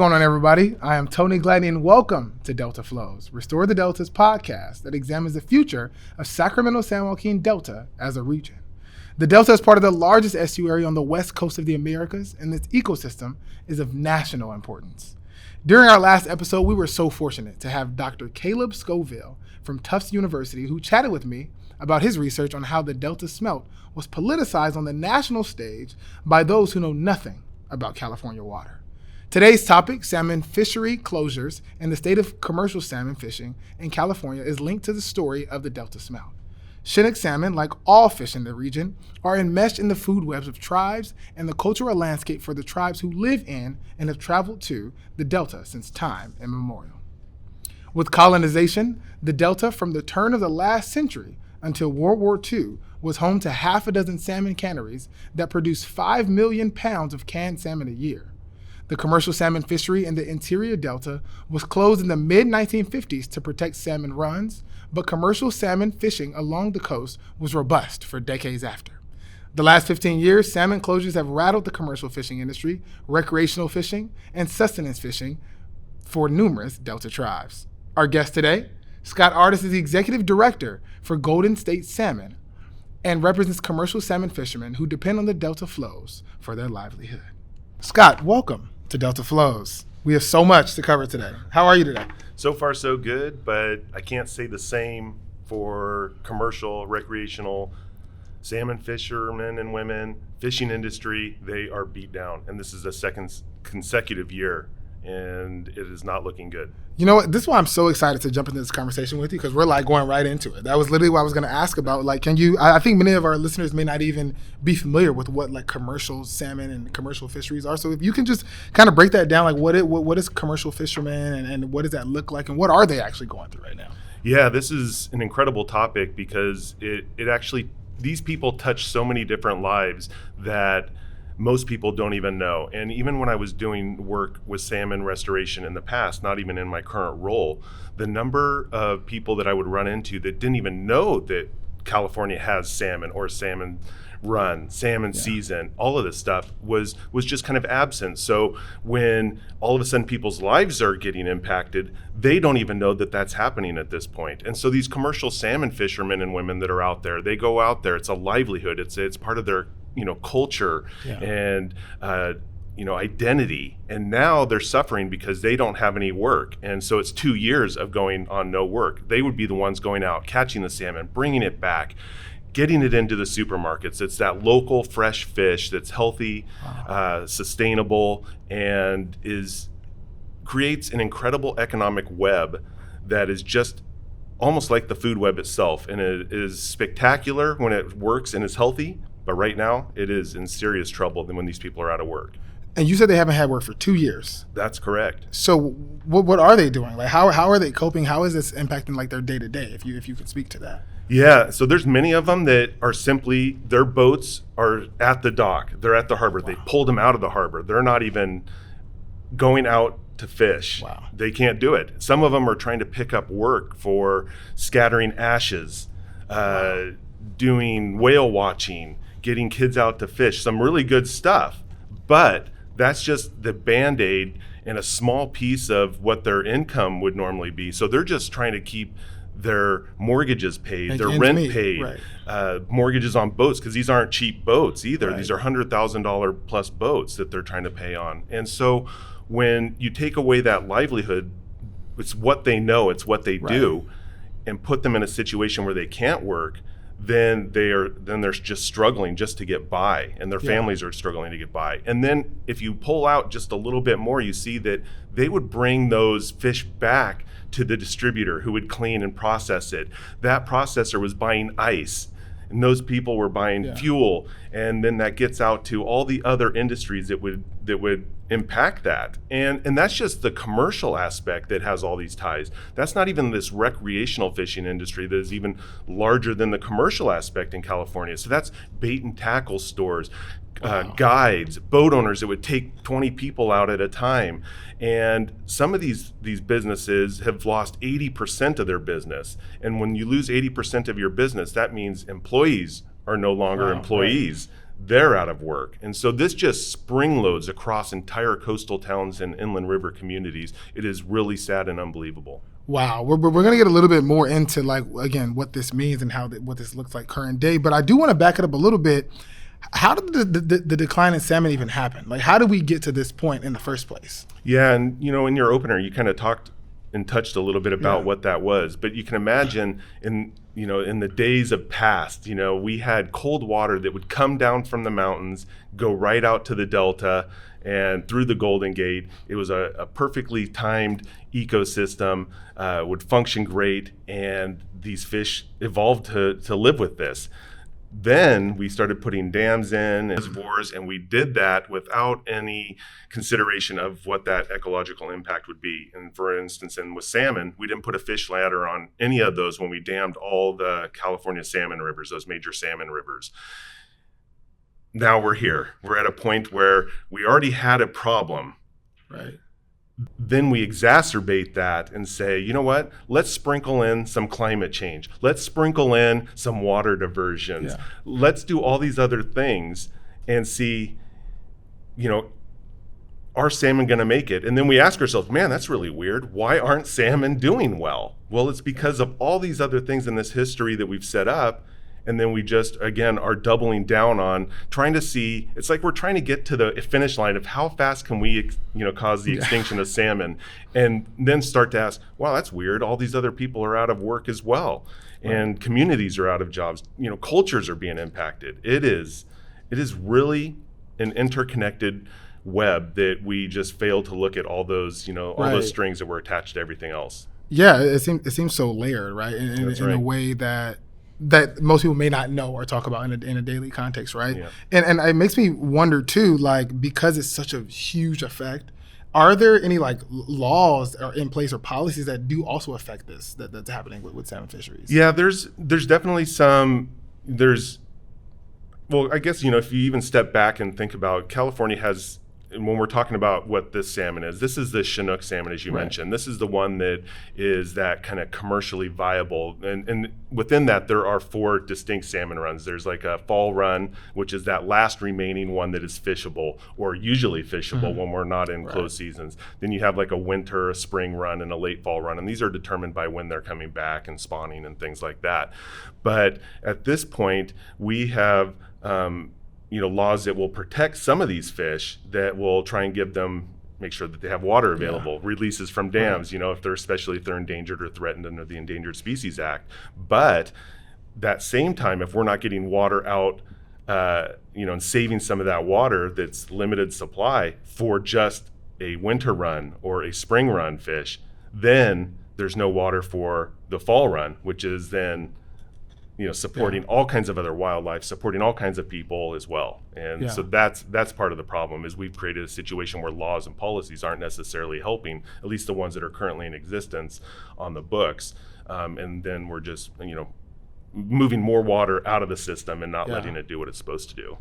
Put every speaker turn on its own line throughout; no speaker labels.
going on, everybody? I am Tony Gladney, and welcome to Delta Flows, Restore the Delta's podcast that examines the future of Sacramento-San Joaquin Delta as a region. The Delta is part of the largest estuary on the west coast of the Americas, and its ecosystem is of national importance. During our last episode, we were so fortunate to have Dr. Caleb Scoville from Tufts University, who chatted with me about his research on how the Delta smelt was politicized on the national stage by those who know nothing about California water. Today's topic, salmon fishery closures and the state of commercial salmon fishing in California, is linked to the story of the Delta smelt. Chinook salmon, like all fish in the region, are enmeshed in the food webs of tribes and the cultural landscape for the tribes who live in and have traveled to the Delta since time immemorial. With colonization, the Delta from the turn of the last century until World War II was home to half a dozen salmon canneries that produced 5 million pounds of canned salmon a year. The commercial salmon fishery in the interior Delta was closed in the mid-1950s to protect salmon runs, but commercial salmon fishing along the coast was robust for decades after. The last 15 years, salmon closures have rattled the commercial fishing industry, recreational fishing, and sustenance fishing for numerous Delta tribes. Our guest today, Scott Artis, is the executive director for Golden State Salmon and represents commercial salmon fishermen who depend on the Delta flows for their livelihood. Scott, welcome to Delta Flows. We have so much to cover today. How are you today?
So far, so good, but I can't say the same for commercial, recreational salmon fishermen and women, fishing industry. They are beat down, and this is the second consecutive year, and it is not looking good.
You know what? This is why I'm so excited to jump into this conversation with you, because we're like going right into it. That was literally what I was going to ask about. Like, I think many of our listeners may not even be familiar with what like commercial salmon and commercial fisheries are. So if you can just kind of break that down, like what is commercial fishermen and what does that look like and what are they actually going through right now?
Yeah, this is an incredible topic because it actually, these people touch so many different lives that most people don't even know. And even when I was doing work with salmon restoration in the past, not even in my current role, the number of people that I would run into that didn't even know that California has salmon or salmon run, salmon season, all of this stuff was just kind of absent. So when all of a sudden people's lives are getting impacted, they don't even know that that's happening at this point. And so these commercial salmon fishermen and women that are out there, they go out there, it's a livelihood, it's part of their culture and identity, and now they're suffering because they don't have any work. And so it's 2 years of going on no work. They would be the ones going out, catching the salmon, bringing it back, getting it into the supermarkets. It's that local fresh fish that's healthy, sustainable, and creates an incredible economic web that is just almost like the food web itself. And it is spectacular when it works and is healthy. But right now, it is in serious trouble when these people are out of work.
And you said they haven't had work for 2 years.
That's correct.
So what are they doing? Like how are they coping? How is this impacting like their day to day? If you could speak to that.
Yeah, so there's many of them that are simply, their boats are at the dock. They're at the harbor. Wow. They pulled them out of the harbor. They're not even going out to fish.
Wow.
They can't do it. Some of them are trying to pick up work for scattering ashes, doing whale watching, getting kids out to fish, some really good stuff. But that's just the Band-Aid and a small piece of what their income would normally be. So they're just trying to keep their mortgages paid, their rent paid, mortgages on boats, because these aren't cheap boats either. Right. These are $100,000 plus boats that they're trying to pay on. And so when you take away that livelihood, it's what they know, it's what they do, and put them in a situation where they can't work, then they're just struggling just to get by, and their families are struggling to get by. And then if you pull out just a little bit more, you see that they would bring those fish back to the distributor who would clean and process it. That processor was buying ice, and those people were buying fuel, and then that gets out to all the other industries that would impact that. And that's just the commercial aspect that has all these ties. That's not even this recreational fishing industry that is even larger than the commercial aspect in California. So that's bait and tackle stores, guides, boat owners that would take 20 people out at a time. And some of these businesses have lost 80% of their business. And when you lose 80% of your business, that means employees are no longer employees. they're out of work. And so this just spring loads across entire coastal towns and inland river communities. It is really sad and unbelievable.
Wow, we're going to get a little bit more into, like, again, what this means and what this looks like current day. But I do want to back it up a little bit. How did the decline in salmon even happen? Like, how did we get to this point in the first place?
Yeah, and in your opener, you kind of talked and touched a little bit about what that was. But you can imagine in the days of past, we had cold water that would come down from the mountains, go right out to the delta and through the Golden Gate. It was a perfectly timed ecosystem, would function great, and these fish evolved to live with this. Then we started putting dams in, reservoirs, and we did that without any consideration of what that ecological impact would be. And for instance, with salmon, we didn't put a fish ladder on any of those when we dammed all the California salmon rivers, those major salmon rivers. Now we're here. We're at a point where we already had a problem.
Right.
Then we exacerbate that and say, you know what? Let's sprinkle in some climate change. Let's sprinkle in some water diversions. Yeah. Let's do all these other things and see, are salmon going to make it? And then we ask ourselves, man, that's really weird. Why aren't salmon doing well? Well, it's because of all these other things in this history that we've set up. And then we just, again, are doubling down on trying to see, it's like we're trying to get to the finish line of how fast can we, cause the extinction of salmon, and then start to ask, wow, that's weird. All these other people are out of work as well. Right. And communities are out of jobs. Cultures are being impacted. It is really an interconnected web that we just fail to look at all those, all those strings that were attached to everything else.
Yeah, it seems so layered, right? In a way that most people may not know or talk about in a daily context, right? Yeah. And it makes me wonder too, like, because it's such a huge effect, are there any like laws or in place or policies that do also affect this that's happening with salmon fisheries? Yeah,
there's definitely some. Well, I guess if you even step back and think about, California has, when we're talking about what this salmon is, this is the Chinook salmon, as you mentioned. This is the one that is that kind of commercially viable. And within that, there are 4 distinct salmon runs. There's like a fall run, which is that last remaining one that is fishable, or usually fishable when we're not in closed seasons. Then you have like a winter, a spring run, and a late fall run. And these are determined by when they're coming back and spawning and things like that. But at this point, we have laws that will protect some of these fish, that will try and make sure that they have water available, releases from dams, especially if they're endangered or threatened under the Endangered Species Act. But that same time, if we're not getting water out, and saving some of that water that's limited supply for just a winter run or a spring run fish, then there's no water for the fall run, which is then supporting all kinds of other wildlife, supporting all kinds of people as well. And so that's part of the problem, is we've created a situation where laws and policies aren't necessarily helping, at least the ones that are currently in existence on the books. And then we're just, moving more water out of the system and not letting it do what it's supposed to do.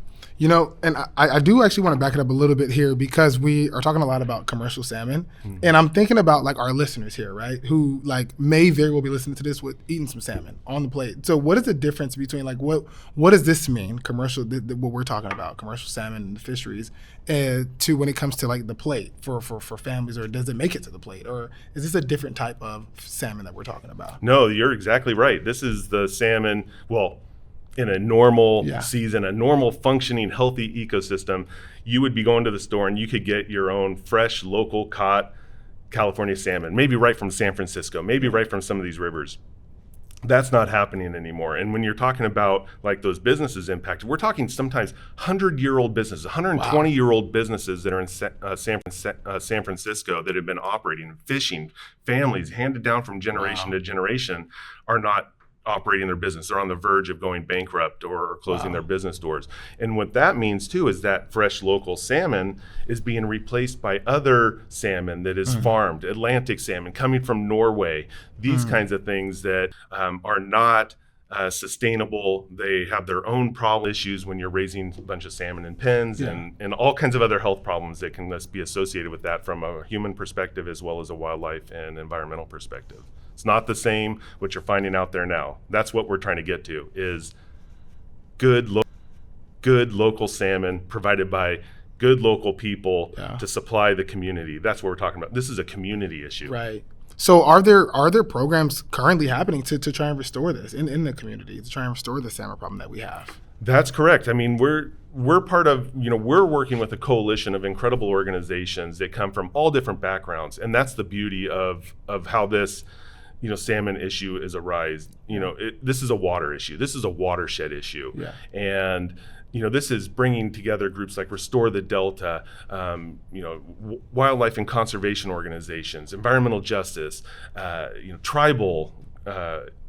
And I do actually want to back it up a little bit here, because we are talking a lot about commercial salmon, and I'm thinking about like our listeners here, right, who like may very well be listening to this with eating some salmon on the plate. So what is the difference between like what does this mean, commercial, what we're talking about, commercial salmon and the fisheries, to when it comes to like the plate for families, or does it make it to the plate, or is this a different type of salmon that we're talking about?
No, you're exactly right. This is the salmon, in a normal season, a normal functioning, healthy ecosystem, you would be going to the store and you could get your own fresh, local caught California salmon, maybe right from San Francisco, maybe right from some of these rivers. That's not happening anymore. And when you're talking about like those businesses impacted, we're talking sometimes 100-year-old businesses, 120-year-old businesses that are in San Francisco that have been operating, fishing, families handed down from generation to generation, are not operating their business. They're on the verge of going bankrupt or closing their business doors. And what that means too is that fresh local salmon is being replaced by other salmon that is farmed, Atlantic salmon coming from Norway, these kinds of things that are not sustainable. They have their own problem issues when you're raising a bunch of salmon in pens, and all kinds of other health problems that can be associated with that from a human perspective as well as a wildlife and environmental perspective. It's not the same what you're finding out there now. That's what we're trying to get to, is good good local salmon provided by good local people
Yeah.
to supply the community. That's what we're talking about. This is a community issue.
Right. So are there programs currently happening to try and restore this in the community, to try and restore the salmon problem that we have?
That's correct. I mean, we're part of, we're working with a coalition of incredible organizations that come from all different backgrounds. And that's the beauty of how this, salmon issue is arise. This is a water issue. This is a watershed issue.
Yeah.
And, this is bringing together groups like Restore the Delta, wildlife and conservation organizations, environmental justice, tribal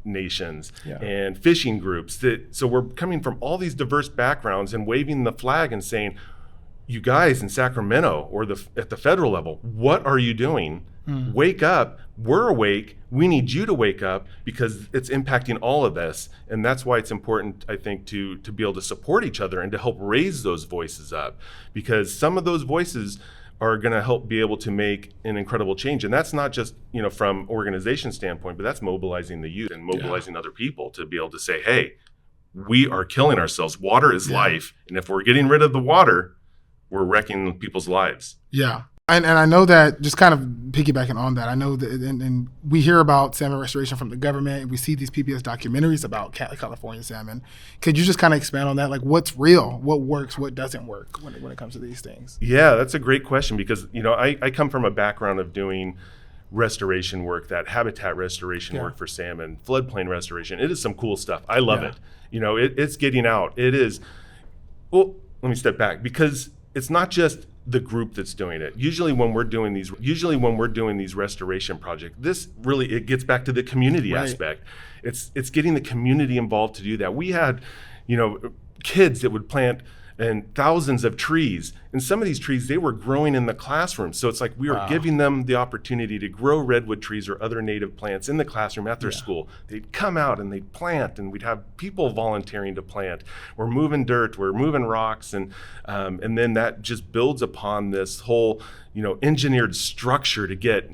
nations,
Yeah.
and fishing groups. So we're coming from all these diverse backgrounds and waving the flag and saying, you guys in Sacramento or at the federal level, what are you doing? Wake up. We're awake. We need you to wake up because it's impacting all of us. And that's why it's important, I think, to be able to support each other and to help raise those voices up, because some of those voices are going to help be able to make an incredible change. And that's not just, from organization standpoint, but that's mobilizing the youth and mobilizing other people to be able to say, hey, we are killing ourselves. Water is life. And if we're getting rid of the water, we're wrecking people's lives.
Yeah. And I know that, just kind of piggybacking on that, I know that, and we hear about salmon restoration from the government, and we see these PBS documentaries about California salmon. Could you just kind of expand on that? Like, what's real? What works? What doesn't work when it comes to these things?
Yeah, that's a great question, because, I come from a background of doing restoration work, that habitat restoration work for salmon, floodplain restoration. It is some cool stuff. I love it. It's getting out. It is. Well, let me step back, because it's not just the group that's doing it. Usually when we're doing these restoration projects, it gets back to the community aspect. It's getting the community involved to do that. We had, kids that would plant and thousands of trees. And some of these trees, they were growing in the classroom. So it's like we were giving them the opportunity to grow redwood trees or other native plants in the classroom at their school. They'd come out and they'd plant, and we'd have people volunteering to plant. We're moving dirt, we're moving rocks, and then that just builds upon this whole, engineered structure to get,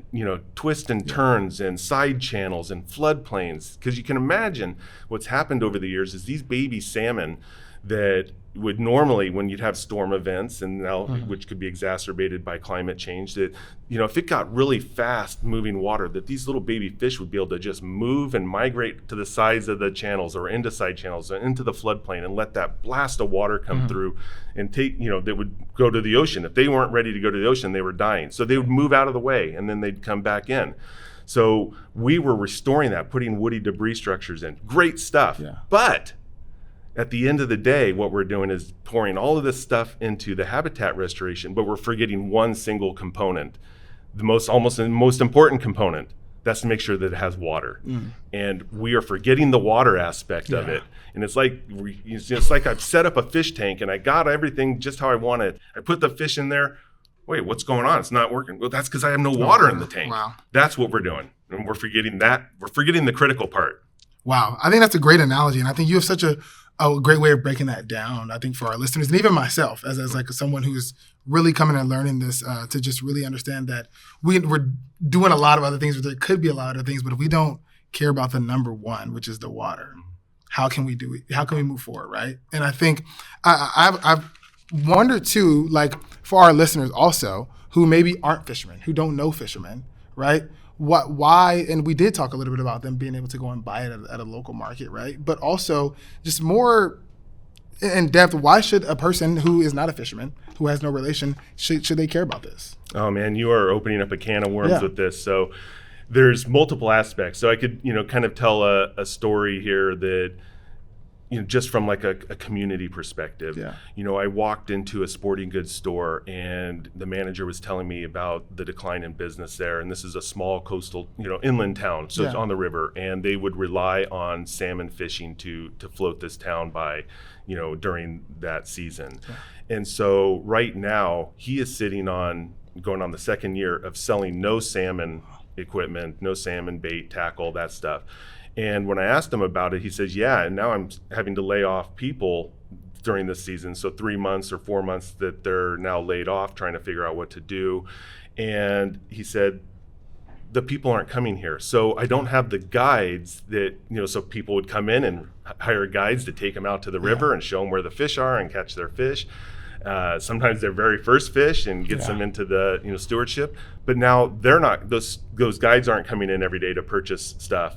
twists and turns and side channels and floodplains. Because you can imagine what's happened over the years is these baby salmon that would normally, when you'd have storm events, and now which could be exacerbated by climate change, that if it got really fast moving water, that these little baby fish would be able to just move and migrate to the sides of the channels or into side channels and into the floodplain and let that blast of water come through and take, that would go to the ocean. If they weren't ready to go to the ocean, they were dying. So they would move out of the way and then they'd come back in. So we were restoring that, putting woody debris structures in. Great stuff. Yeah. But at the end of the day, what we're doing is pouring all of this stuff into the habitat restoration, but we're forgetting one single component, the most important component. That's to make sure that it has water. And we are forgetting the water aspect of it. And it's like I've set up a fish tank and I got everything just how I want it. I put the fish in there. Wait, what's going on? It's not working. Well, that's because I have no water in the tank.
Wow.
That's what we're doing. And we're forgetting that. We're forgetting the critical part.
Wow. I think that's a great analogy. And I think you have such a great way of breaking that down, I think, for our listeners, and even myself, as like someone who's really coming and learning this, to just really understand that we're doing a lot of other things, but there could be a lot of things, but if we don't care about the number one, which is the water, how can we do it? How can we move forward, right? And I think I've wondered too, like for our listeners also, who maybe aren't fishermen, who don't know fishermen, right? Why, and we did talk a little bit about them being able to go and buy it at a local market, right? But also just more in depth, why should a person who is not a fisherman, who has no relation, should they care about this? Oh
man, you are opening up a can of worms with this. So there's multiple aspects. So I could, kind of tell a story here that, just from like a community perspective. I walked into a sporting goods store and the manager was telling me about the decline in business there. And this is a small coastal, inland town. So it's on the river, and they would rely on salmon fishing to float this town by, during that season. And so right now he is going on the second year of selling no salmon equipment, no salmon bait, tackle, that stuff. And when I asked him about it, he says, yeah, and now I'm having to lay off people during this season. So 3 months or 4 months that they're now laid off, trying to figure out what to do. And he said, the people aren't coming here. So I don't have the guides that, so people would come in and hire guides to take them out to the river and show them where the fish are and catch their fish. Sometimes their very first fish and gets them into the, stewardship. But now they're not, those guides aren't coming in every day to purchase stuff.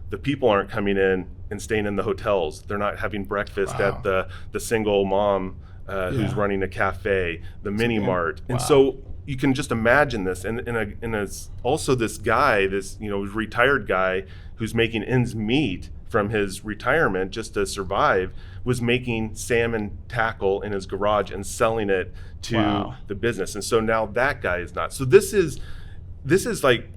The people aren't coming in and staying in the hotels. They're not having breakfast at the single mom who's running a cafe, the mini mart. And so you can just imagine this. And also this guy, this retired guy who's making ends meet from his retirement just to survive, was making salmon tackle in his garage and selling it to the business. And so now that guy is not. So this is like,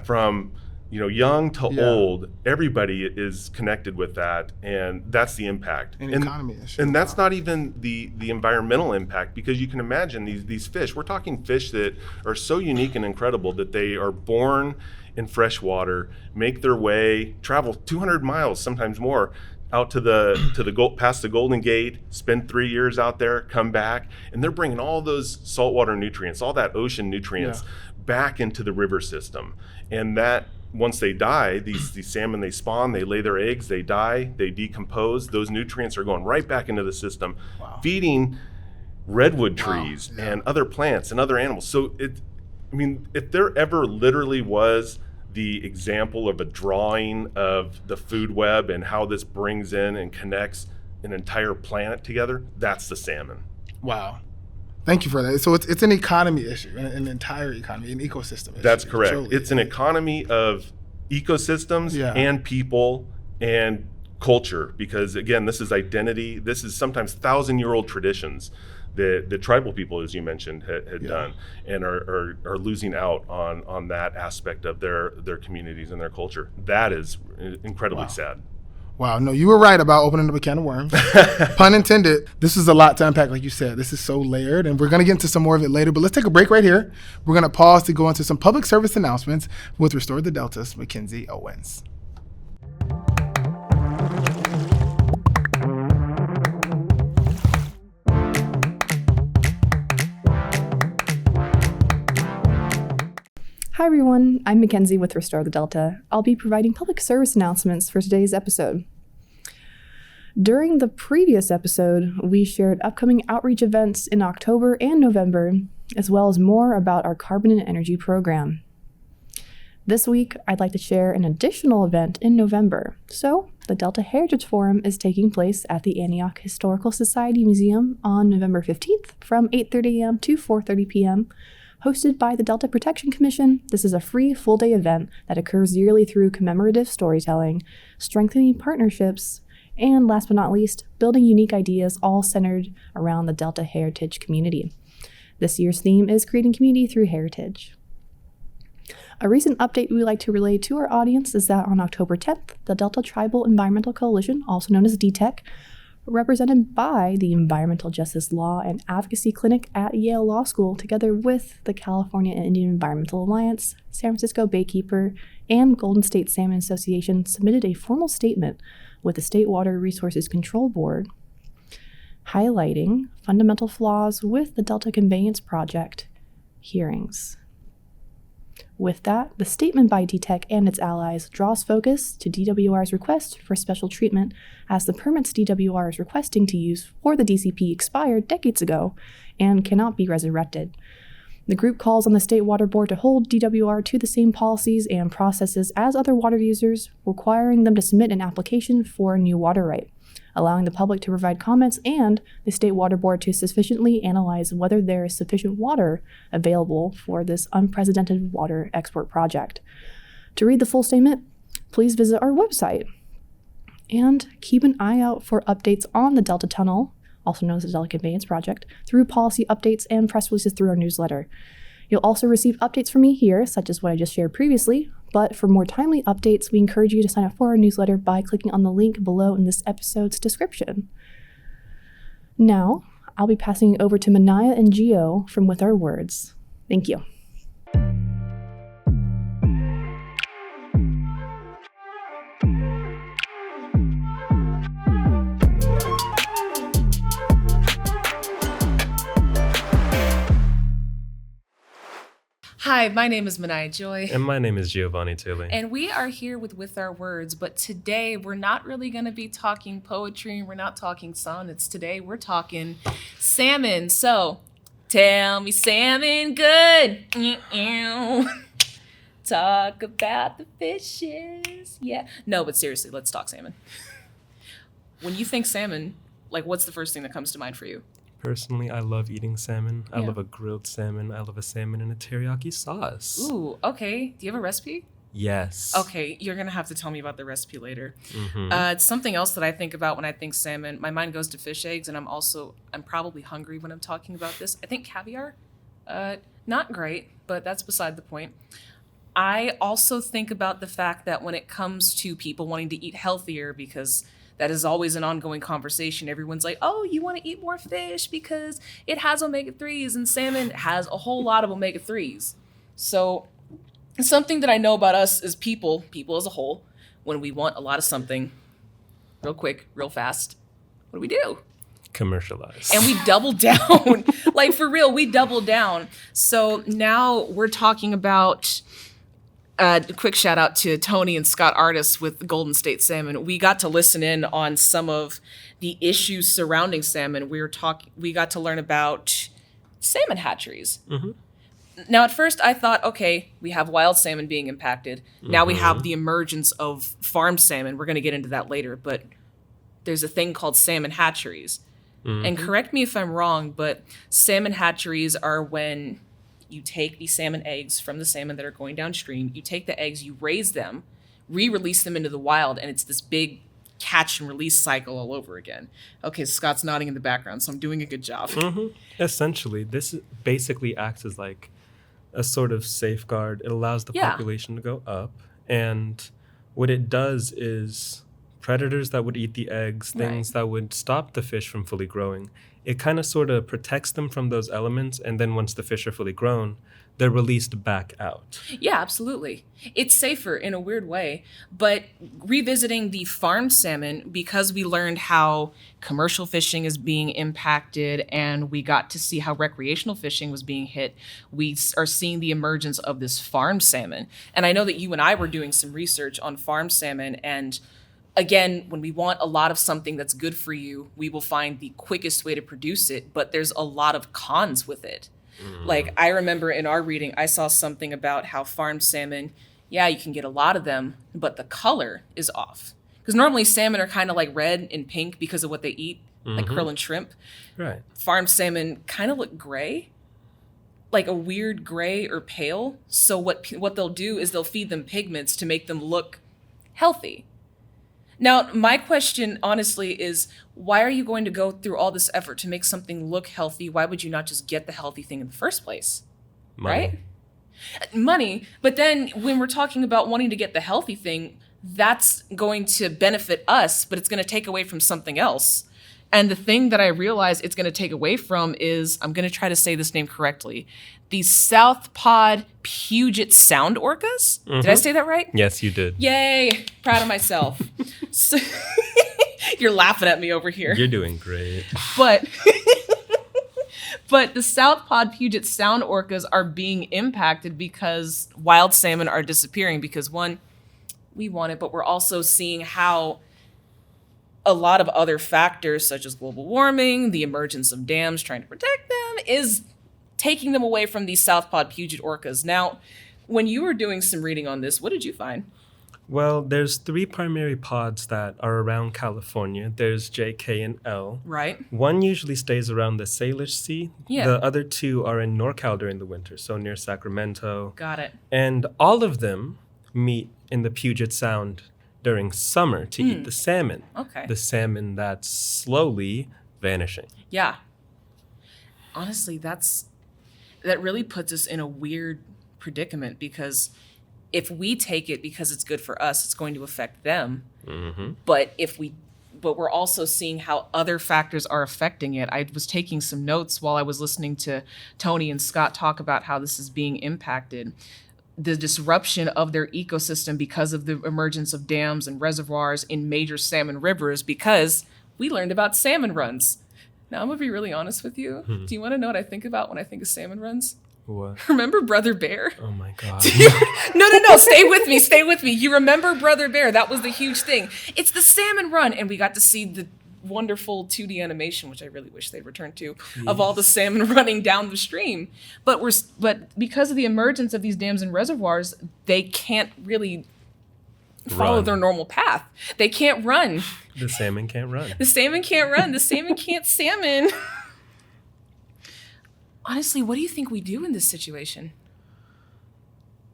from young to old, everybody is connected with that, and that's the impact.
An economy issue.
And that's not even the environmental impact, because you can imagine these fish. We're talking fish that are so unique and incredible that they are born in fresh water, make their way, travel 200 miles, sometimes more, out to past the Golden Gate, spend 3 years out there, come back, and they're bringing all those saltwater nutrients, all that ocean nutrients back into the river system. And that, once they die, these salmon, they spawn, they lay their eggs, they die, they decompose. Those nutrients are going right back into the system, feeding redwood trees and other plants and other animals. So if there ever literally was the example of a drawing of the food web and how this brings in and connects an entire planet together, that's the salmon.
Wow. Thank you for that. So it's an economy issue, an entire economy, an ecosystem issue.
That's correct.
Truly.
It's an economy of ecosystems and people and culture, because again, this is identity. This is sometimes 1,000-year-old traditions that the tribal people, as you mentioned, had done, and are losing out on that aspect of their communities and their culture. That is incredibly sad.
Wow, no, you were right about opening up a can of worms. Pun intended. This is a lot to unpack, like you said. This is so layered, and we're going to get into some more of it later. But let's take a break right here. We're going to pause to go into some public service announcements with Restore the Delta's Mackenzie Owens.
Hi everyone, I'm Mackenzie with Restore the Delta. I'll be providing public service announcements for today's episode. During the previous episode, we shared upcoming outreach events in October and November, as well as more about our carbon and energy program. This week, I'd like to share an additional event in November. So, the Delta Heritage Forum is taking place at the Antioch Historical Society Museum on November 15th from 8:30 a.m. to 4:30 p.m., hosted by the Delta Protection Commission. This is a free full-day event that occurs yearly through commemorative storytelling, strengthening partnerships, and last but not least, building unique ideas all centered around the Delta heritage community. This year's theme is creating community through heritage. A recent update we would like to relay to our audience is that on October 10th, the Delta Tribal Environmental Coalition, also known as DTEC, represented by the Environmental Justice Law and Advocacy Clinic at Yale Law School, together with the California Indian Environmental Alliance, San Francisco Baykeeper, and Golden State Salmon Association, submitted a formal statement with the State Water Resources Control Board, highlighting fundamental flaws with the Delta Conveyance Project hearings. With that, the statement by DTEC and its allies draws focus to DWR's request for special treatment, as the permits DWR is requesting to use for the DCP expired decades ago and cannot be resurrected. The group calls on the State Water Board to hold DWR to the same policies and processes as other water users, requiring them to submit an application for a new water right, allowing the public to provide comments and the State Water Board to sufficiently analyze whether there is sufficient water available for this unprecedented water export project. To read the full statement, please visit our website. And keep an eye out for updates on the Delta Tunnel, also known as the Delta Conveyance Project, through policy updates and press releases through our newsletter. You'll also receive updates from me here, such as what I just shared previously, but for more timely updates, we encourage you to sign up for our newsletter by clicking on the link below in this episode's description. Now, I'll be passing it over to Manaya and Gio from With Our Words. Thank you.
Hi, my name is Manaya Joy.
And my name is Giovanni Taylor.
And we are here with Our Words, but today we're not really going to be talking poetry, and we're not talking sonnets. Today we're talking salmon. So, tell me salmon good. Talk about the fishes. Yeah. No, but seriously, let's talk salmon. When you think salmon, like, what's the first thing that comes to mind for you?
Personally, I love eating salmon. I
Yeah.
love a grilled salmon. I love a salmon in a teriyaki sauce.
Ooh, okay. Do you have a recipe?
Yes.
Okay, you're going to have to tell me about the recipe later.
Mm-hmm.
It's something else that I think about when I think salmon. My mind goes to fish eggs, and I'm probably hungry when I'm talking about this. I think caviar, not great, but that's beside the point. I also think about the fact that when it comes to people wanting to eat healthier, because that is always an ongoing conversation. Everyone's like, oh, you want to eat more fish because it has omega-3s, and salmon has a whole lot of omega-3s. So something that I know about us as people as a whole, when we want a lot of something real quick, real fast, what do?
Commercialized.
And we double down. Like, for real, we double down. So now we're talking about a quick shout out to Tony and Scott Artis with Golden State Salmon. We got to listen in on some of the issues surrounding salmon. We got to learn about salmon hatcheries.
Mm-hmm.
Now, at first, I thought, okay, we have wild salmon being impacted. Now we have the emergence of farmed salmon. We're going to get into that later, but there's a thing called salmon hatcheries. And correct me if I'm wrong, but salmon hatcheries are when you take the salmon eggs from the salmon that are going downstream, you take the eggs, you raise them, re-release them into the wild, and it's this big catch and release cycle all over again. Okay, Scott's nodding in the background, so I'm doing a good job.
Mm-hmm. Essentially, this basically acts as like a sort of safeguard. It allows the population to go up, and what it does is predators that would eat the eggs, things that would stop the fish from fully growing, it kind of sort of protects them from those elements, and then once the fish are fully grown, they're released back out.
Yeah, absolutely. It's safer in a weird way, but revisiting the farmed salmon, because we learned how commercial fishing is being impacted and we got to see how recreational fishing was being hit, we are seeing the emergence of this farmed salmon. And I know that you and I were doing some research on farmed salmon, and again, when we want a lot of something that's good for you, we will find the quickest way to produce it, but there's a lot of cons with it. Like, I remember in our reading, I saw something about how farmed salmon, yeah, you can get a lot of them, but the color is off. Because normally salmon are kind of like red and pink because of what they eat, like krill and shrimp.
Right.
Farmed salmon kind of look gray, like a weird gray or pale. So what they'll do is they'll feed them pigments to make them look healthy. Now, my question, honestly, is why are you going to go through all this effort to make something look healthy? Why would you not just get the healthy thing in the first place?
Money.
Right? Money. But then when we're talking about wanting to get the healthy thing, that's going to benefit us, but it's going to take away from something else. And the thing that I realize it's going to take away from is, I'm going to try to say this name correctly, the South Pod Puget Sound orcas. Did I say that right?
Yes, you did.
Yay, proud of myself. So, you're laughing at me over here.
You're doing great.
But the South Pod Puget Sound orcas are being impacted because wild salmon are disappearing because, one, we want it, but we're also seeing how a lot of other factors such as global warming, the emergence of dams trying to protect them, is taking them away from these South Pod Puget orcas. Now, when you were doing some reading on this, what did you find?
Well, there's 3 primary pods that are around California. There's J, K, and L.
Right.
One usually stays around the Salish Sea.
Yeah.
The other 2 are in NorCal during the winter, so near Sacramento.
Got it.
And all of them meet in the Puget Sound during summer to eat the salmon.
Okay.
The salmon that's slowly vanishing.
Yeah. Honestly, that really puts us in a weird predicament because if we take it because it's good for us, it's going to affect them.
Mm-hmm.
But we're also seeing how other factors are affecting it. I was taking some notes while I was listening to Tony and Scott talk about how this is being impacted. The disruption of their ecosystem because of the emergence of dams and reservoirs in major salmon rivers, because we learned about salmon runs. Now, I'm going to be really honest with you. Do you want to know what I think about when I think of salmon runs?
What?
Remember Brother Bear?
Oh my God.
No. Stay with me. You remember Brother Bear? That was the huge thing. It's the salmon run, and we got to see the wonderful 2D animation, which I really wish they'd return to, of all the salmon running down the stream. But because of the emergence of these dams and reservoirs, they can't really follow their normal path. They can't run.
The salmon can't run.
The salmon can't run. The salmon can't salmon. Honestly, what do you think we do in this situation?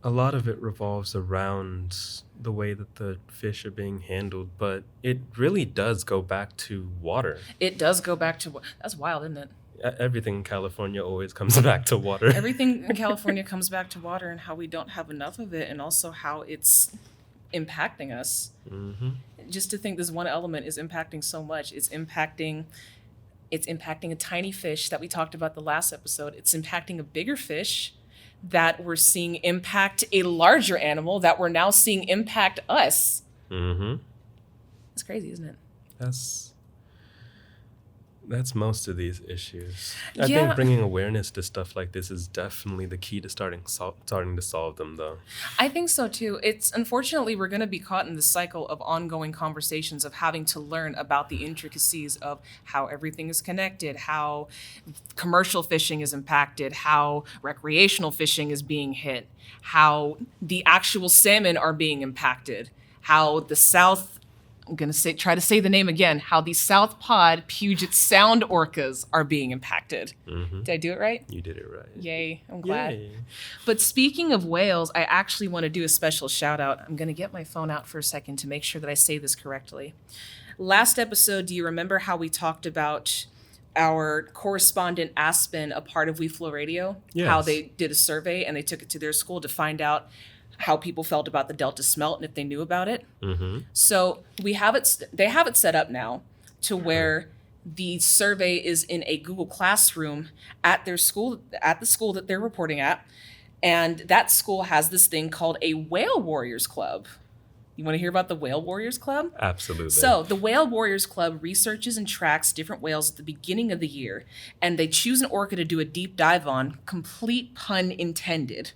A lot of it revolves around the way that the fish are being handled, but it really does go back to water.
It does go back to that's wild, isn't it?
Everything in California always comes back to water.
Everything in California comes back to water, and how we don't have enough of it, and also how it's impacting us.
Mm-hmm.
Just to think this one element is impacting so much. It's impacting a tiny fish that we talked about the last episode. It's impacting a bigger fish that we're seeing impact a larger animal that we're now seeing impact us.
Mm-hmm.
It's crazy, isn't it?
That's most of these issues. I think bringing awareness to stuff like this is definitely the key to starting to solve them, though.
I think so too. It's unfortunately we're going to be caught in the cycle of ongoing conversations of having to learn about the intricacies of how everything is connected, how commercial fishing is impacted, how recreational fishing is being hit, how the actual salmon are being impacted, how the try to say the name again, how the South Pod Puget Sound orcas are being impacted.
Mm-hmm.
Did I do it right?
You did it right.
Yay, I'm glad.
Yay.
But speaking of whales, I actually want to do a special shout out. I'm going to get my phone out for a second to make sure that I say this correctly. Last episode, do you remember how we talked about our correspondent Aspen, a part of We Flow Radio?
Yes.
How they did a survey and they took it to their school to find out how people felt about the Delta smelt and if they knew about it.
Mm-hmm.
So they have it set up now to where the survey is in a Google Classroom at their school, at the school that they're reporting at. And that school has this thing called a Whale Warriors Club. You want to hear about the Whale Warriors Club?
Absolutely.
So the Whale Warriors Club researches and tracks different whales at the beginning of the year, and they choose an orca to do a deep dive on, complete pun intended,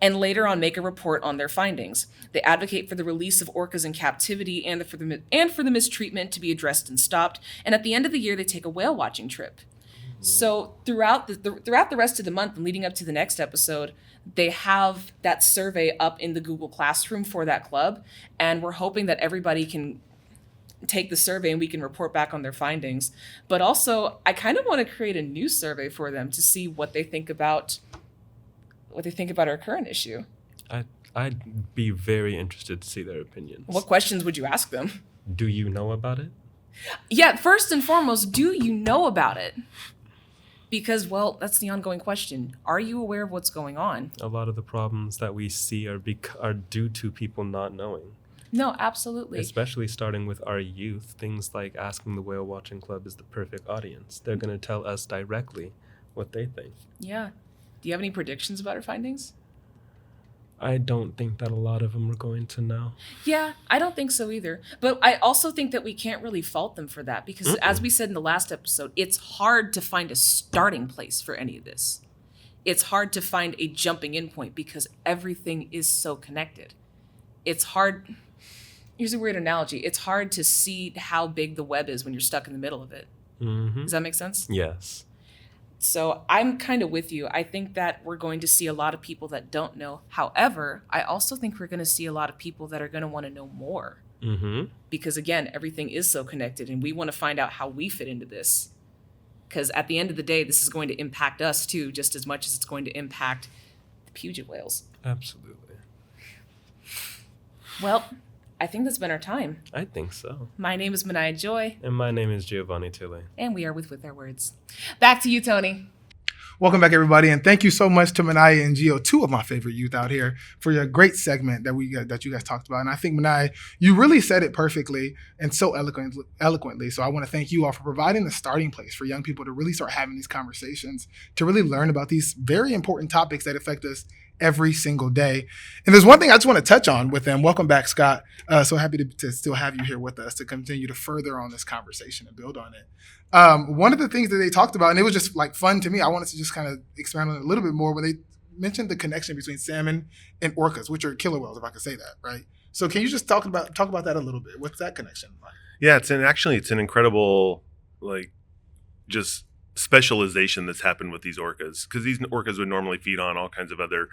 and later on make a report on their findings. They advocate for the release of orcas in captivity and for the mistreatment to be addressed and stopped. And at the end of the year, they take a whale watching trip. So throughout the rest of the month and leading up to the next episode, they have that survey up in the Google Classroom for that club. And we're hoping that everybody can take the survey and we can report back on their findings. But also, I kind of want to create a new survey for them to see what they think about our current issue.
I'd be very interested to see their opinions.
What questions would you ask them?
Do you know about it?
Yeah, first and foremost, do you know about it? Because, well, that's the ongoing question. Are you aware of what's going on?
A lot of the problems that we see are due to people not knowing.
No, absolutely.
Especially starting with our youth. Things like asking the Whale Watching Club is the perfect audience. They're going to tell us directly what they think.
Yeah. Do you have any predictions about our findings?
I don't think that a lot of them are going to know.
Yeah, I don't think so either. But I also think that we can't really fault them for that because, as we said in the last episode, it's hard to find a starting place for any of this. It's hard to find a jumping in point because everything is so connected. It's hard. Here's a weird analogy. It's hard to see how big the web is when you're stuck in the middle of it.
Mm-hmm.
Does that make sense?
Yes.
So I'm kind of with you. I think that we're going to see a lot of people that don't know. However, I also think we're going to see a lot of people that are going to want to know more.
Mm-hmm.
Because again, everything is so connected and we want to find out how we fit into this. Because at the end of the day, this is going to impact us too, just as much as it's going to impact the Puget whales.
Absolutely.
Well, I think that's been our time.
I think so.
My name is Manaya Joy.
And my name is Giovanni Tille.
And we are with Our Words. Back to you, Tony.
Welcome back, everybody, and thank you so much to Manaya and Gio, two of my favorite youth out here, for your great segment that you guys talked about. And I think, Manaya, you really said it perfectly and so eloquently. So I want to thank you all for providing the starting place for young people to really start having these conversations, to really learn about these very important topics that affect us every single day. And there's one thing I just want to touch on with them. Welcome back, Scott. So happy to still have you here with us to continue to further on this conversation and build on it. One of the things that they talked about, and it was just like fun to me, I wanted to just kind of expand on it a little bit more when they mentioned the connection between salmon and orcas, which are killer whales, if I could say that, right? So can you just talk about that a little bit? What's that connection like?
Yeah, it's an incredible, like, just specialization that's happened with these orcas, because these orcas would normally feed on all kinds of other,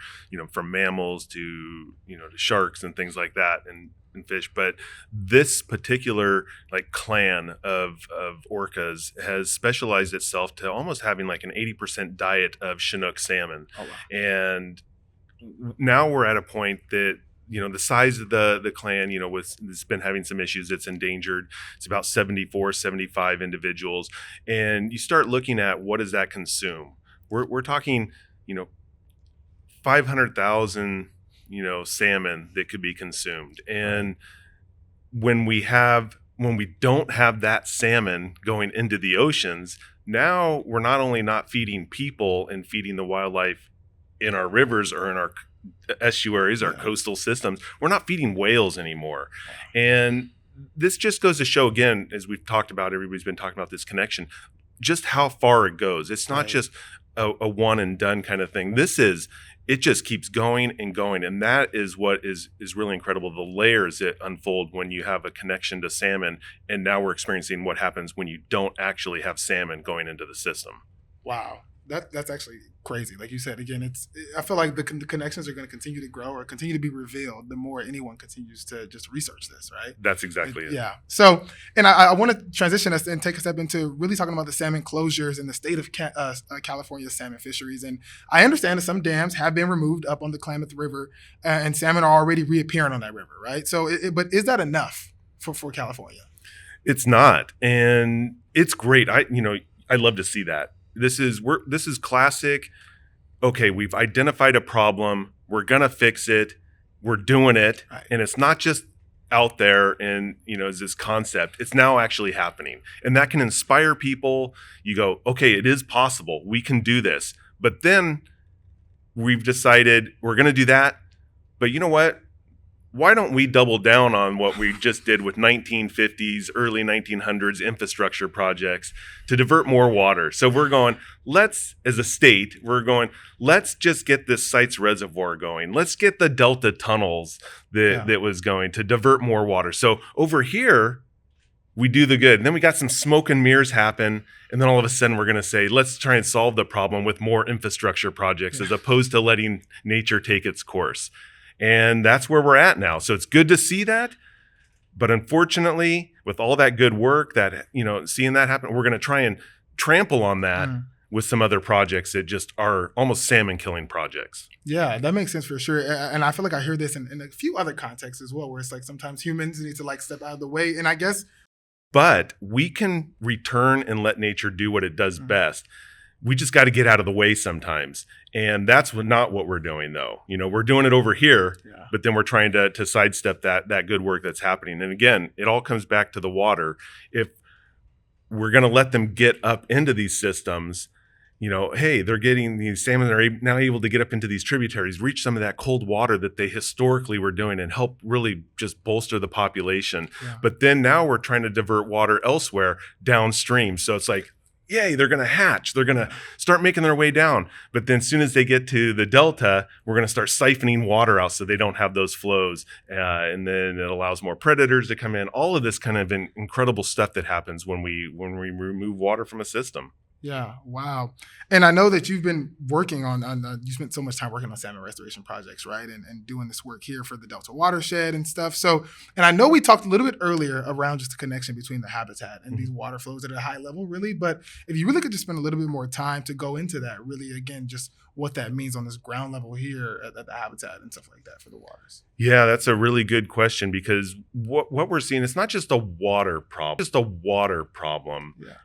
from mammals to sharks and things like that, and fish. But this particular like clan of orcas has specialized itself to almost having like an 80% diet of Chinook salmon.
Oh, wow.
And now we're at a point that the size of the clan, it's been having some issues. It's endangered. It's about 74, 75 individuals. And you start looking at what does that consume? We're talking, 500,000, salmon that could be consumed. And when we don't have that salmon going into the oceans, now we're not only not feeding people and feeding the wildlife in our rivers or in our estuaries, our coastal systems, we're not feeding whales anymore. And this just goes to show, again, as we've talked about, everybody's been talking about this connection, just how far it goes. It's not just a one and done kind of thing. It just keeps going and going. And that is what is really incredible. The layers that unfold when you have a connection to salmon. And now we're experiencing what happens when you don't actually have salmon going into the system.
Wow. That's actually crazy. Like you said, again, I feel like the connections are going to continue to grow or continue to be revealed the more anyone continues to just research this, right?
That's exactly it.
Yeah. So, and I want to transition us and take a step into really talking about the salmon closures in the state of California salmon fisheries. And I understand that some dams have been removed up on the Klamath River, and salmon are already reappearing on that river, right? So, but is that enough for California?
It's not, and it's great. I love to see that. This is classic. Okay, we've identified a problem. We're gonna fix it. We're doing it,
right.
And it's not just out there and as this concept. It's now actually happening, and that can inspire people. You go, okay, it is possible. We can do this. But then we've decided we're gonna do that. But you know what? Why don't we double down on what we just did with 1950s, early 1900s infrastructure projects to divert more water? So we're going, let's just get this Sites Reservoir going. Let's get the Delta tunnels that was going to divert more water. So over here, we do the good. And then we got some smoke and mirrors happen. And then all of a sudden we're going to say, let's try and solve the problem with more infrastructure projects as opposed to letting nature take its course. And that's where we're at now. So it's good to see that. But unfortunately, with all that good work that, seeing that happen, we're going to try and trample on that with some other projects that just are almost salmon killing projects.
Yeah, that makes sense for sure. And I feel like I hear this in a few other contexts as well, where it's like sometimes humans need to like step out of the way. And I guess.
But we can return and let nature do what it does best. We just got to get out of the way sometimes. And that's not what we're doing, though. We're doing it over here, but then we're trying to sidestep that good work that's happening. And again, it all comes back to the water. If we're going to let them get up into these systems, hey, they're getting these salmon are now able to get up into these tributaries, reach some of that cold water that they historically were doing and help really just bolster the population. Yeah. But then now we're trying to divert water elsewhere downstream. So it's like, yay, they're going to hatch. They're going to start making their way down. But then as soon as they get to the delta, we're going to start siphoning water out so they don't have those flows. And then it allows more predators to come in. All of this kind of incredible stuff that happens when we remove water from a system.
Yeah. Wow. And I know that you've been working on you spent so much time working on salmon restoration projects, right? And doing this work here for the Delta watershed and stuff. So, and I know we talked a little bit earlier around just the connection between the habitat and these water flows at a high level, really. But if you really could just spend a little bit more time to go into that, really, again, just what that means on this ground level here at the habitat and stuff like that for the waters.
Yeah, that's a really good question, because what we're seeing, it's not just a water problem,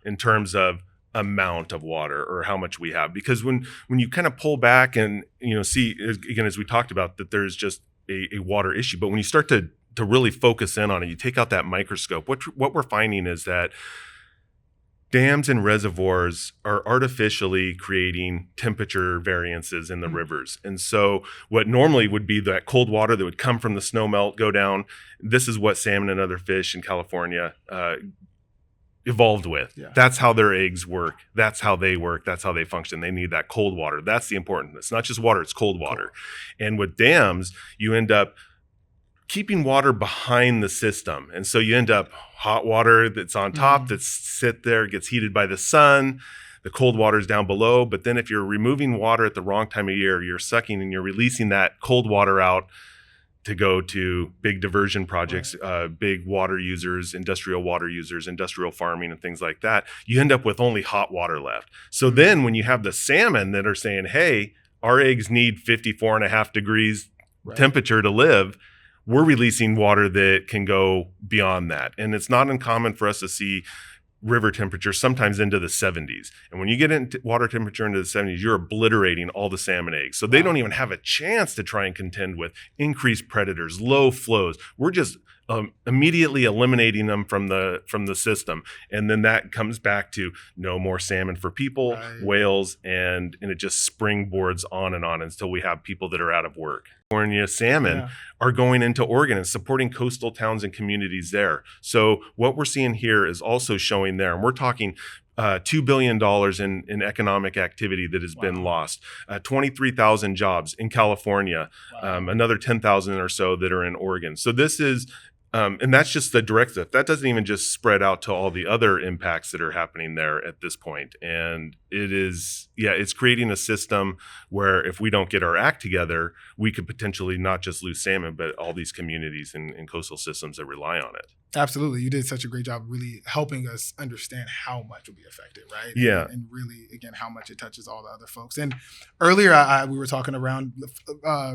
in terms of amount of water or how much we have. Because when you kind of pull back and see, again, as we talked about, that there's just a water issue, but when you start to really focus in on it, you take out that microscope, what we're finding is that dams and reservoirs are artificially creating temperature variances in the rivers. And so what normally would be that cold water that would come from the snow melt, go down, this is what salmon and other fish in California evolved with.
Yeah.
That's how their eggs work. That's how they work. That's how they function. They need that cold water. That's the important. It's not just water, it's cold water. Cool. And with dams, you end up keeping water behind the system. And so you end up hot water that's on top, that's sit there, gets heated by the sun. The cold water is down below. But then if you're removing water at the wrong time of year, you're sucking and you're releasing that cold water out to go to big diversion projects, big water users, industrial farming and things like that. You end up with only hot water left. So then when you have the salmon that are saying, hey, our eggs need 54.5 degrees temperature to live, we're releasing water that can go beyond that. And it's not uncommon for us to see river temperature sometimes into the 70s. And when you get into water temperature into the 70s, you're obliterating all the salmon eggs. So they don't even have a chance to try and contend with increased predators, low flows. We're just immediately eliminating them from the system. And then that comes back to no more salmon for people, whales, and it just springboards on and on until we have people that are out of work. California salmon are going into Oregon and supporting coastal towns and communities there. So what we're seeing here is also showing there, and we're talking $2 billion in economic activity that has been lost, 23,000 jobs in California, another 10,000 or so that are in Oregon. So this is, and that's just the direct stuff. That doesn't even just spread out to all the other impacts that are happening there at this point. And it is, it's creating a system where if we don't get our act together, we could potentially not just lose salmon, but all these communities and coastal systems that rely on it.
Absolutely. You did such a great job really helping us understand how much will be affected, right?
Yeah.
And really, again, how much it touches all the other folks. And earlier, we were talking around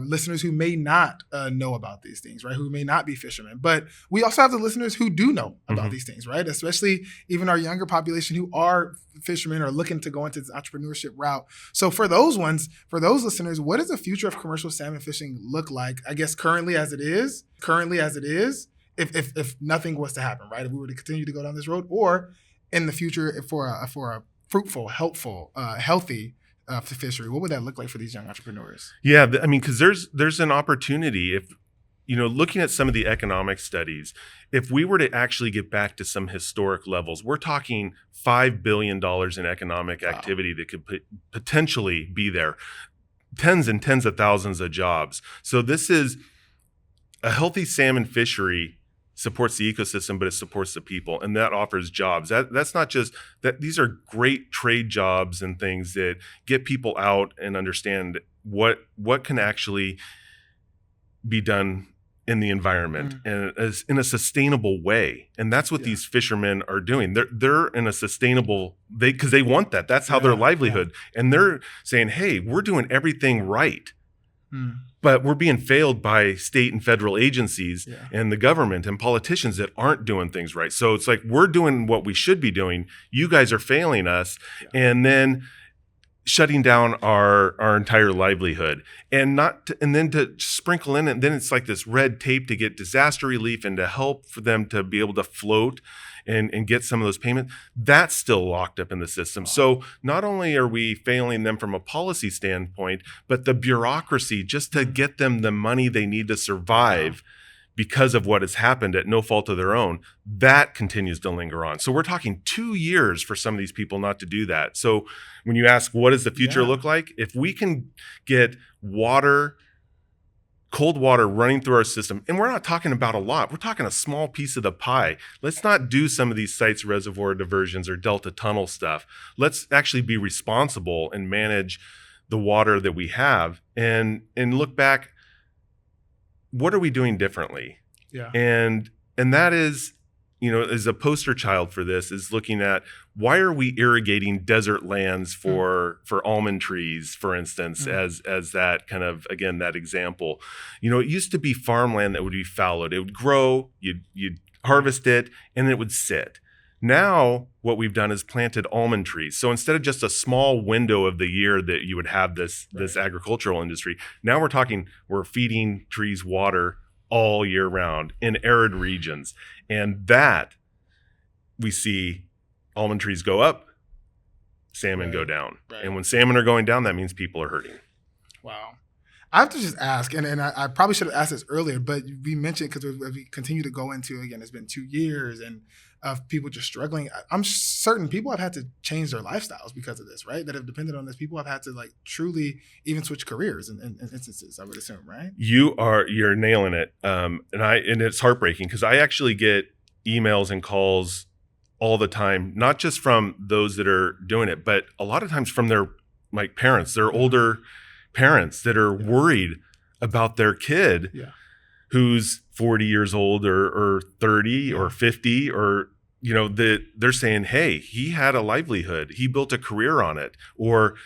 listeners who may not know about these things, right? Who may not be fishermen. But we also have the listeners who do know about these things, right? Especially even our younger population who are fishermen or looking to go into this entrepreneurship route. So for those listeners, what does the future of commercial salmon fishing look like? I guess currently as it is, if nothing was to happen, right? If we were to continue to go down this road, or in the future for a fruitful, helpful, healthy fishery, what would that look like for these young entrepreneurs?
Yeah, I mean, because there's an opportunity. If looking at some of the economic studies, if we were to actually get back to some historic levels, we're talking $5 billion in economic activity that could potentially be there, tens and tens of thousands of jobs. So this is a healthy salmon fishery. Supports the ecosystem, but it supports the people, and that offers jobs. That's not just that; these are great trade jobs and things that get people out and understand what can actually be done in the environment and as in a sustainable way. And that's what these fishermen are doing. They're in a sustainable because they want that. That's how their livelihood. And they're saying, "Hey, we're doing everything right." But we're being failed by state and federal agencies and the government and politicians that aren't doing things right. So it's like we're doing what we should be doing. You guys are failing us, and then shutting down our entire livelihood, and then to sprinkle in, and then it's like this red tape to get disaster relief and to help for them to be able to float and get some of those payments. That's still locked up in the system. So not only are we failing them from a policy standpoint, but the bureaucracy just to get them the money they need to survive because of what has happened at no fault of their own, that continues to linger on. So we're talking 2 years for some of these people not to do that. So when you ask, what does the future look like? If we can get cold water running through our system, and we're not talking about a lot, we're talking a small piece of the pie. Let's not do some of these sites reservoir diversions or delta tunnel stuff. Let's actually be responsible and manage the water that we have and look back, what are we doing differently? Yeah. And that is, as a poster child for this is looking at why are we irrigating desert lands for almond trees, for instance, as that kind of, again, that example. It used to be farmland that would be fallowed. It would grow, you'd harvest it, and it would sit. Now, what we've done is planted almond trees. So instead of just a small window of the year that you would have this agricultural industry, now we're feeding trees water all year round in arid regions. And that we see almond trees go up, salmon go down. Right. And when salmon are going down, that means people are hurting.
Wow. I have to just ask, and I probably should have asked this earlier, but we mentioned, because we continue to go into, again, it's been 2 years and of people just struggling. I'm certain people have had to change their lifestyles because of this, right? That have depended on this. People have had to like truly even switch careers in instances, I would assume, right?
You're nailing it. And it's heartbreaking because I actually get emails and calls all the time, not just from those that are doing it, but a lot of times from their like parents, their older parents that are worried about their kid who's 40 years old or 30 or 50, or, you know, they're saying, hey, he had a livelihood. He built a career on it, or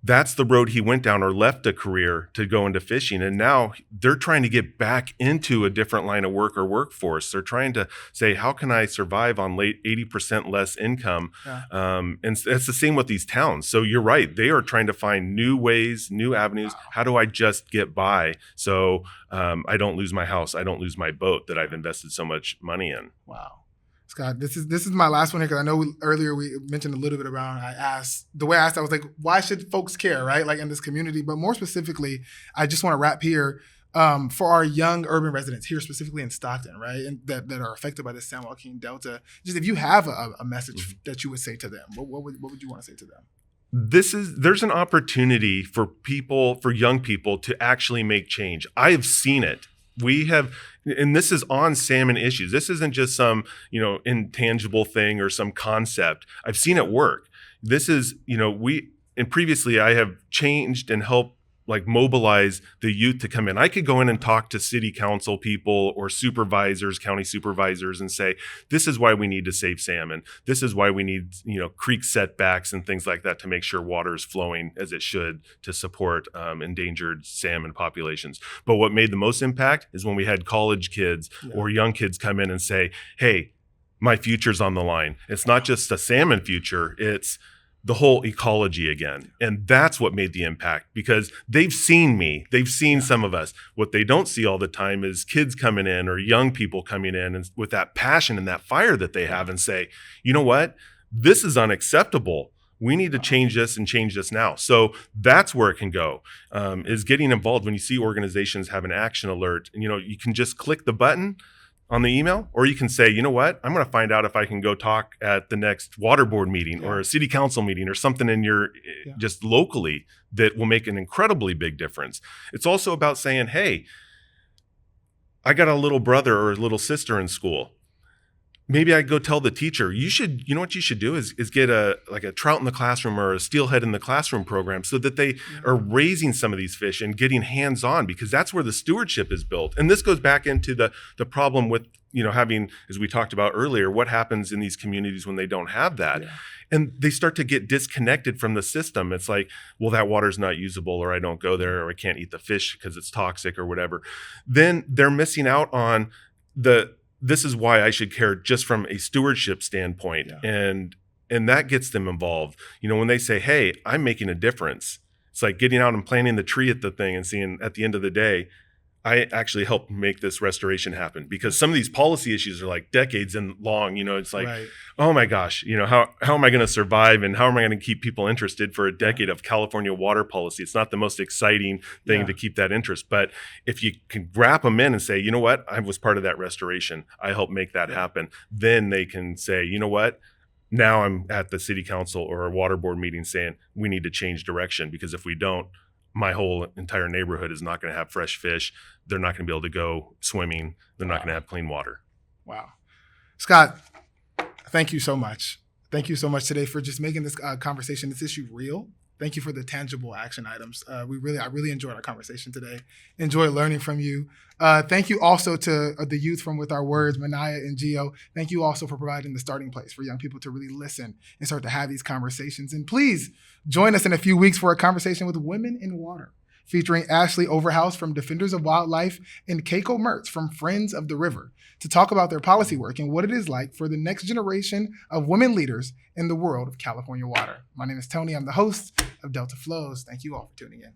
that's the road he went down or left a career to go into fishing. And now they're trying to get back into a different line of work or workforce. They're trying to say, how can I survive on 80% less income? And it's the same with these towns. So you're right. They are trying to find new ways, new avenues. Wow. How do I just get by so I don't lose my house? I don't lose my boat that I've invested so much money in.
Wow. Scott, this is my last one here, because I know earlier we mentioned a little bit about, the way I asked, I was like, why should folks care, right? Like in this community, but more specifically, I just want to wrap here for our young urban residents here, specifically in Stockton, right? And that are affected by the San Joaquin Delta. Just if you have a message that you would say to them, what would you want to say to them?
There's an opportunity for young people to actually make change. I have seen it. We have, and this is on salmon issues. This isn't just some, intangible thing or some concept. I've seen it work. This is, and previously I have changed and helped like mobilize the youth to come in. I could go in and talk to city council people or supervisors, county supervisors, and say, this is why we need to save salmon. This is why we need, creek setbacks and things like that to make sure water is flowing as it should to support endangered salmon populations. But what made the most impact is when we had college kids or young kids come in and say, hey, my future's on the line. It's not just a salmon future, it's the whole ecology again. And that's what made the impact, because they've seen me, they've seen some of us. What they don't see all the time is kids coming in or young people coming in and with that passion and that fire that they have and say, you know what, this is unacceptable. We need to change this and change this now. So that's where it can go, is getting involved. When you see organizations have an action alert, and you can just click the button on the email, or you can say, you know what, I'm going to find out if I can go talk at the next water board meeting or a city council meeting or something in your just locally that will make an incredibly big difference. It's also about saying, hey, I got a little brother or a little sister in school. Maybe I go tell the teacher, you know what you should do is get a trout in the classroom or a steelhead in the classroom program, so that they are raising some of these fish and getting hands-on, because that's where the stewardship is built. And this goes back into the problem with, having, as we talked about earlier, what happens in these communities when they don't have that. Yeah. And they start to get disconnected from the system. It's like, well, that water's not usable, or I don't go there, or I can't eat the fish because it's toxic or whatever. Then they're missing out on this is why I should care just from a stewardship standpoint. Yeah. And that gets them involved. When they say, hey, I'm making a difference, it's like getting out and planting the tree at the thing and seeing at the end of the day, I actually helped make this restoration happen. Because some of these policy issues are like decades and long, it's like, oh my gosh, how am I going to survive, and how am I going to keep people interested for a decade of California water policy? It's not the most exciting thing to keep that interest. But if you can wrap them in and say, you know what, I was part of that restoration, I helped make that happen, then they can say, you know what, now I'm at the city council or a water board meeting saying we need to change direction, because if we don't, my whole entire neighborhood is not going to have fresh fish. They're not going to be able to go swimming. They're not going to have clean water. Wow.
Scott, thank you so much. Thank you so much today for just making this conversation, this issue real. Thank you for the tangible action items. I really enjoyed our conversation today. Enjoyed learning from you. Thank you also to the youth from With Our Words, Manaya and Gio. Thank you also for providing the starting place for young people to really listen and start to have these conversations. And please join us in a few weeks for a conversation with Women in Water, featuring Ashley Overhouse from Defenders of Wildlife and Keiko Mertz from Friends of the River, to talk about their policy work and what it is like for the next generation of women leaders in the world of California water. My name is Tony. I'm the host of Delta Flows. Thank you all for tuning in.